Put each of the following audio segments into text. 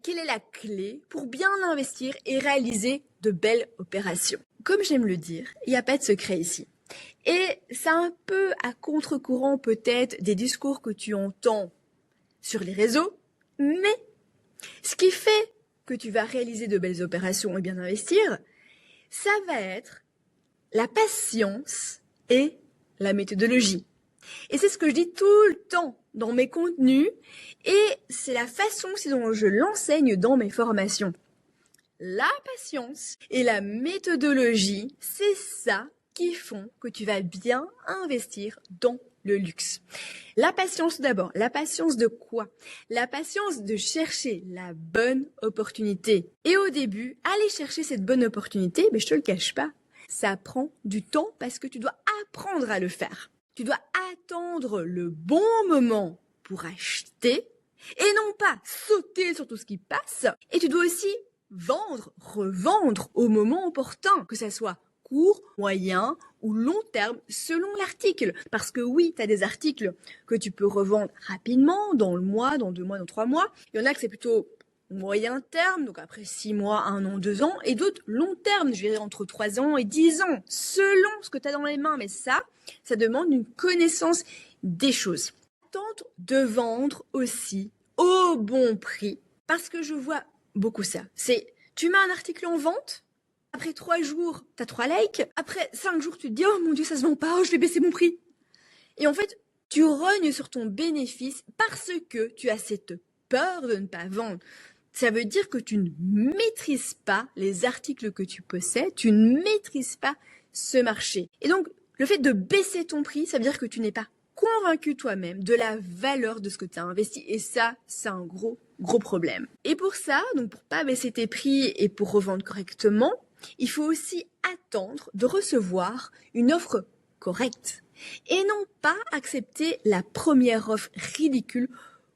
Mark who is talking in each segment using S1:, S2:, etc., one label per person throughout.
S1: Quelle est la clé pour bien investir et réaliser de belles opérations? Comme j'aime le dire, il n'y a pas de secret ici. Et c'est un peu à contre-courant peut-être des discours que tu entends sur les réseaux, mais ce qui fait que tu vas réaliser de belles opérations et bien investir, ça va être la patience et la méthodologie. Et c'est ce que je dis tout le temps dans mes contenus et c'est la façon dont je l'enseigne dans mes formations. La patience et la méthodologie, c'est ça qui font que tu vas bien investir dans le luxe. La patience d'abord. La patience de quoi? La patience de chercher la bonne opportunité. Et au début, aller chercher cette bonne opportunité, mais je te le cache pas, ça prend du temps parce que tu dois apprendre à le faire. Tu dois attendre le bon moment pour acheter et non pas sauter sur tout ce qui passe. Et tu dois aussi vendre, revendre au moment opportun, que ça soit court, moyen ou long terme selon l'article. Parce que oui, tu as des articles que tu peux revendre rapidement, dans le mois, dans 2 mois, dans 3 mois. Il y en a que c'est plutôt moyen terme, donc après 6 mois, 1 an, 2 ans, et d'autres long terme, je dirais entre 3 ans et 10 ans, selon ce que tu as dans les mains. Mais ça demande une connaissance des choses. Tente de vendre aussi au bon prix, parce que je vois beaucoup ça. C'est, tu mets un article en vente, après 3 jours, tu as 3 likes, après 5 jours, tu te dis « Oh mon Dieu, ça se vend pas, oh, je vais baisser mon prix ». Et en fait, tu rognes sur ton bénéfice parce que tu as cette peur de ne pas vendre. Ça veut dire que tu ne maîtrises pas les articles que tu possèdes, tu ne maîtrises pas ce marché. Et donc, le fait de baisser ton prix, ça veut dire que tu n'es pas convaincu toi-même de la valeur de ce que tu as investi. Et ça, c'est un gros problème. Et pour ça, donc pour pas baisser tes prix et pour revendre correctement, il faut aussi attendre de recevoir une offre correcte. Et non pas accepter la première offre ridicule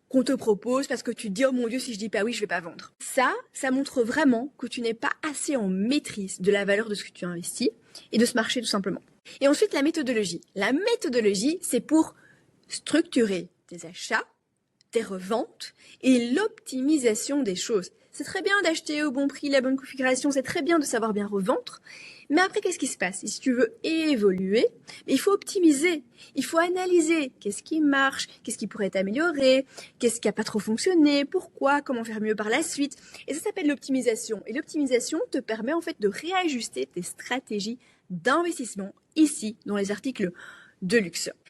S1: qu'on te propose parce que tu te dis « Oh mon Dieu, si je dis pas oui, je vais pas vendre ». Ça montre vraiment que tu n'es pas assez en maîtrise de la valeur de ce que tu investis et de ce marché tout simplement. Et ensuite, la méthodologie. La méthodologie, c'est pour structurer tes achats, tes reventes et l'optimisation des choses. C'est très bien d'acheter au bon prix, la bonne configuration, c'est très bien de savoir bien revendre. Mais après, qu'est-ce qui se passe? Et si tu veux évoluer, il faut optimiser, il faut analyser qu'est-ce qui marche, qu'est-ce qui pourrait être amélioré, qu'est-ce qui n'a pas trop fonctionné, pourquoi, comment faire mieux par la suite. Et ça s'appelle l'optimisation. Et l'optimisation te permet en fait de réajuster tes stratégies d'investissement ici dans les articles de luxe.